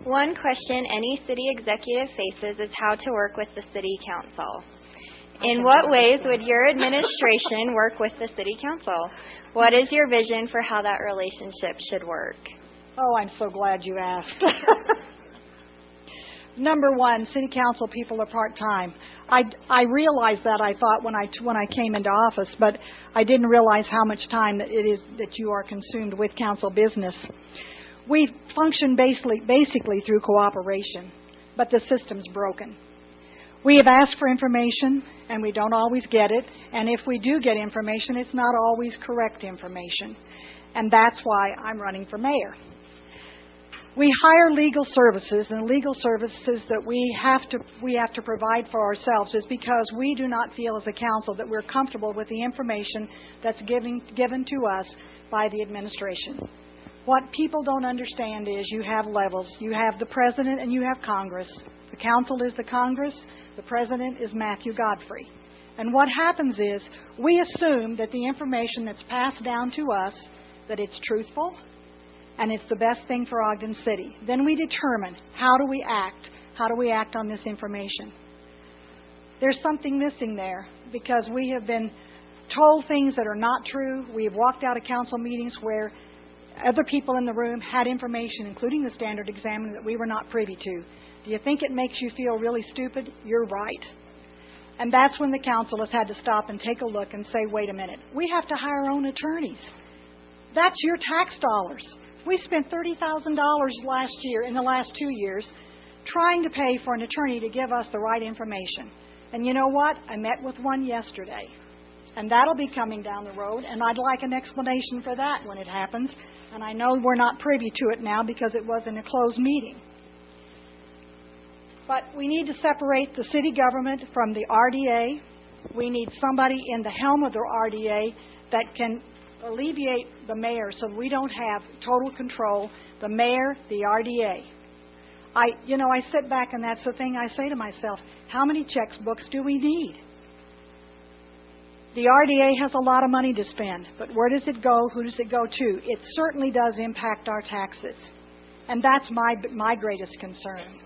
One question any city executive faces is how to work with the city council. In what ways would your administration work with the city council? What is your vision for how that relationship should work? Oh, I'm so glad you asked. Number one, city council people are part-time. I realized that, I thought, when I came into office, but I didn't realize how much time that it is that you are consumed with council business. We function basically through cooperation, but the system's broken. We have asked for information, and we don't always get it. And if we do get information, it's not always correct information. And that's why I'm running for mayor. We hire legal services, and the legal services that we have to provide for ourselves is because we do not feel as a council that we're comfortable with the information that's given to us by the administration. What people don't understand is you have levels. You have the president and you have Congress. The council is the Congress. The president is Matthew Godfrey. And what happens is we assume that the information that's passed down to us, that it's truthful and it's the best thing for Ogden City. Then we determine how do we act? How do we act on this information? There's something missing there because we have been told things that are not true. We have walked out of council meetings where other people in the room had information, including the standard examiner, that we were not privy to. Do you think it makes you feel really stupid? You're right. And that's when the council has had to stop and take a look and say, wait a minute, we have to hire our own attorneys. That's your tax dollars. We spent $30,000 last year, in the last 2 years, trying to pay for an attorney to give us the right information. And you know what? I met with one yesterday. And that'll be coming down the road, and I'd like an explanation for that when it happens. And I know we're not privy to it now because it was in a closed meeting. But we need to separate the city government from the RDA. We need somebody in the helm of the RDA that can alleviate the mayor so we don't have total control. The mayor, the RDA. I sit back, and that's the thing I say to myself. How many textbooks do we need? The RDA has a lot of money to spend, but where does it go? Who does it go to? It certainly does impact our taxes, and that's my greatest concern.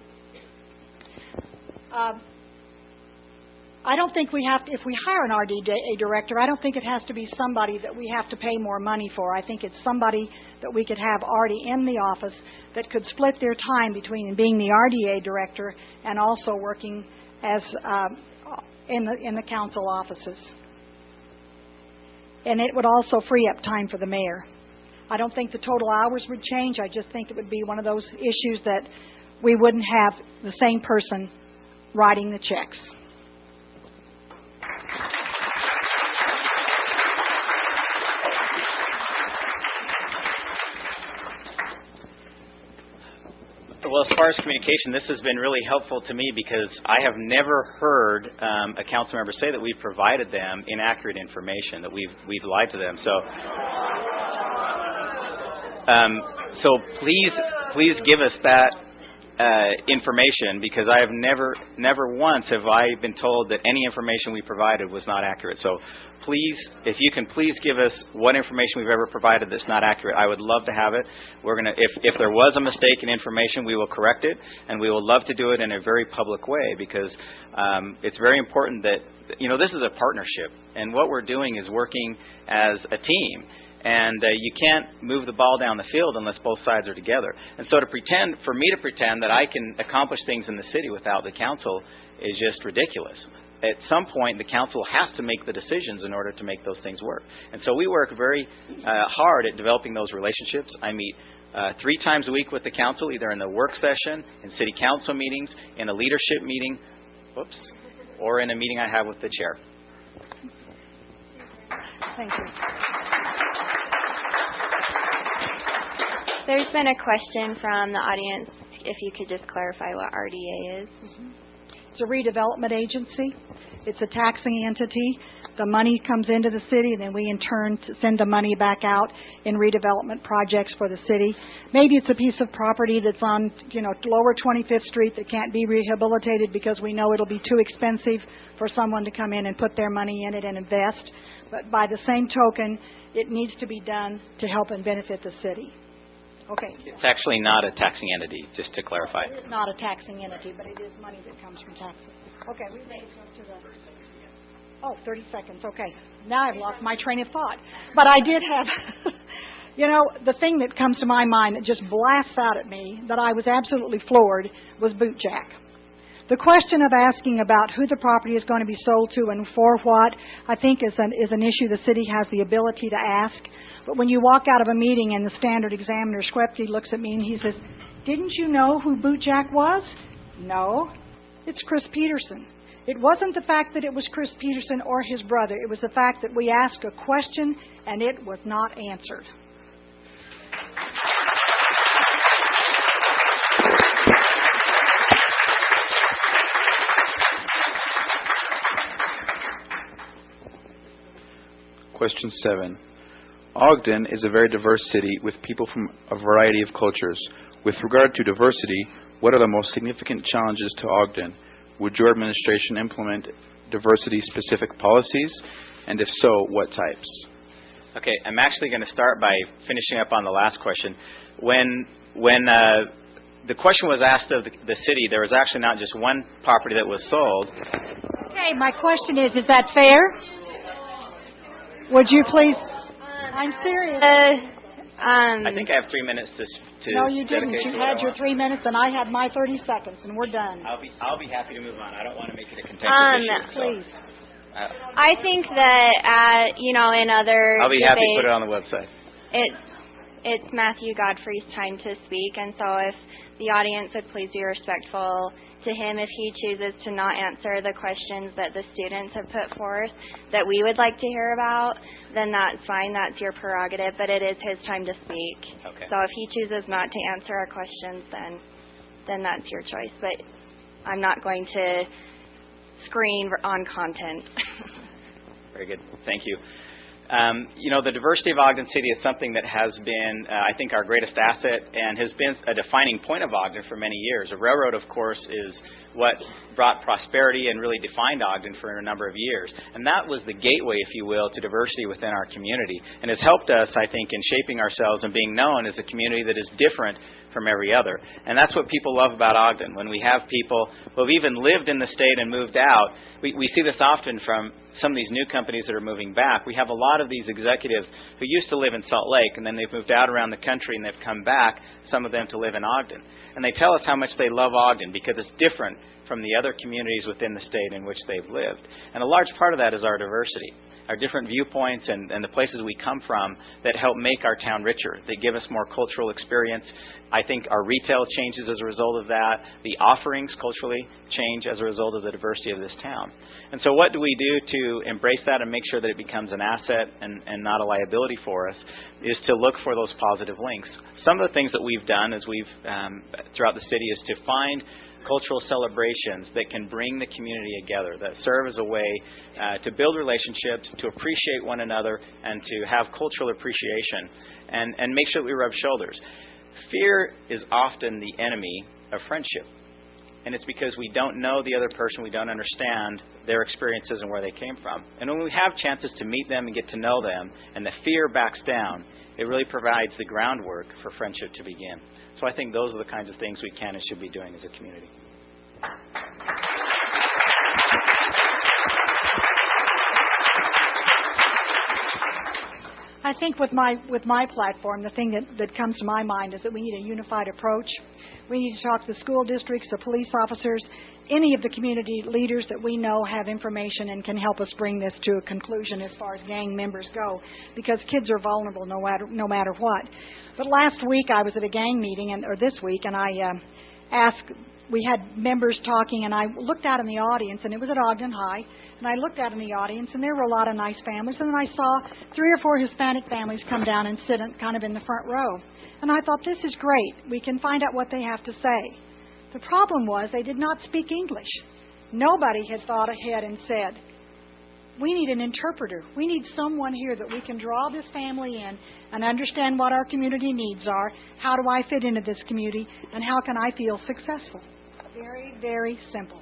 I don't think we have to, if we hire an RDA director, I don't think it has to be somebody that we have to pay more money for. I think it's somebody that we could have already in the office that could split their time between being the RDA director and also working as in the council offices. And it would also free up time for the mayor. I don't think the total hours would change. I just think it would be one of those issues that we wouldn't have the same person writing the checks. Well, as far as communication, this has been really helpful to me because I have never heard a council member say that we've provided them inaccurate information, that we've lied to them. So please give us that information, because I have never once have I been told that any information we provided was not accurate. So please, if you can please give us what information we've ever provided that's not accurate. I would love to have it. We're gonna, if there was a mistake in information, we will correct it, and we will love to do it in a very public way, because it's very important that, this is a partnership, and what we're doing is working as a team. And you can't move the ball down the field unless both sides are together. And so for me to pretend that I can accomplish things in the city without the council is just ridiculous. At some point, the council has to make the decisions in order to make those things work. And so we work very hard at developing those relationships. I meet 3 times a week with the council, either in the work session, in city council meetings, in a leadership meeting, or in a meeting I have with the chair. Thank you. There's been a question from the audience, if you could just clarify what RDA is. Mm-hmm. It's a redevelopment agency. It's a taxing entity. The money comes into the city, and then we in turn send the money back out in redevelopment projects for the city. Maybe it's a piece of property that's on, lower 25th Street that can't be rehabilitated because we know it'll be too expensive for someone to come in and put their money in it and invest. But by the same token, it needs to be done to help and benefit the city. Okay. It's actually not a taxing entity, just to clarify. It is not a taxing entity, but it is money that comes from taxes. Okay, we may come to the... 30 seconds. Okay. Now I've lost my train of thought. But I did have... the thing that comes to my mind that just blasts out at me, that I was absolutely floored, was boot jack. The question of asking about who the property is going to be sold to and for what, I think is an issue the city has the ability to ask. But when you walk out of a meeting and the standard examiner, Schwepke, looks at me and he says, "Didn't you know who boot jack was?" No, it's Chris Peterson. It wasn't the fact that it was Chris Peterson or his brother. It was the fact that we asked a question and it was not answered. Question 7. Ogden is a very diverse city with people from a variety of cultures. With regard to diversity, what are the most significant challenges to Ogden? Would your administration implement diversity-specific policies? And if so, what types? Okay, I'm actually going to start by finishing up on the last question. When the question was asked of the city, there was actually not just one property that was sold. Okay, my question is that fair? Would you please? I'm serious. I think I have 3 minutes to No, you didn't. dedicate You to what had I your want. 3 minutes, and I had my 30 seconds, and we're done. I'll be happy to move on. I don't want to make it a contentious issue. Please. I think that, in other I'll be debates, happy to put it on the website. It's Matthew Godfrey's time to speak, and so if the audience would please be respectful to him if he chooses to not answer the questions that the students have put forth that we would like to hear about, then that's fine. That's your prerogative, but it is his time to speak. Okay. So if he chooses not to answer our questions, then that's your choice. But I'm not going to screen on content. Very good. Thank you. The diversity of Ogden City is something that has been, I think, our greatest asset and has been a defining point of Ogden for many years. The railroad, of course, is what brought prosperity and really defined Ogden for a number of years. And that was the gateway, if you will, to diversity within our community. And has helped us, I think, in shaping ourselves and being known as a community that is different from every other. And that's what people love about Ogden. When we have people who have even lived in the state and moved out, we see this often from some of these new companies that are moving back. We have a lot of these executives who used to live in Salt Lake, and then they've moved out around the country, and they've come back, some of them to live in Ogden. And they tell us how much they love Ogden because it's different from the other communities within the state in which they've lived. And a large part of that is our diversity, our different viewpoints and the places we come from that help make our town richer. They give us more cultural experience. I think our retail changes as a result of that. The offerings culturally change as a result of the diversity of this town. And so what do we do to embrace that and make sure that it becomes an asset and not a liability for us is to look for those positive links. Some of the things that we've done as we've throughout the city is to find cultural celebrations that can bring the community together, that serve as a way to build relationships, to appreciate one another, and to have cultural appreciation, and make sure that we rub shoulders. Fear is often the enemy of friendship, and it's because we don't know the other person, we don't understand their experiences and where they came from. And when we have chances to meet them and get to know them, and the fear backs down, it really provides the groundwork for friendship to begin. So I think those are the kinds of things we can and should be doing as a community. I think with my platform, the thing that comes to my mind is that we need a unified approach. We need to talk to the school districts, the police officers, any of the community leaders that we know have information and can help us bring this to a conclusion as far as gang members go, because kids are vulnerable no matter what. But last week I was at a gang meeting, or this week, and I we had members talking, and I looked out in the audience, and it was at Ogden High, and I looked out in the audience, and there were a lot of nice families, and then I saw 3 or 4 Hispanic families come down and sit kind of in the front row. And I thought, this is great. We can find out what they have to say. The problem was they did not speak English. Nobody had thought ahead and said, we need an interpreter. We need someone here that we can draw this family in and understand what our community needs are. How do I fit into this community? And how can I feel successful? Very, very simple.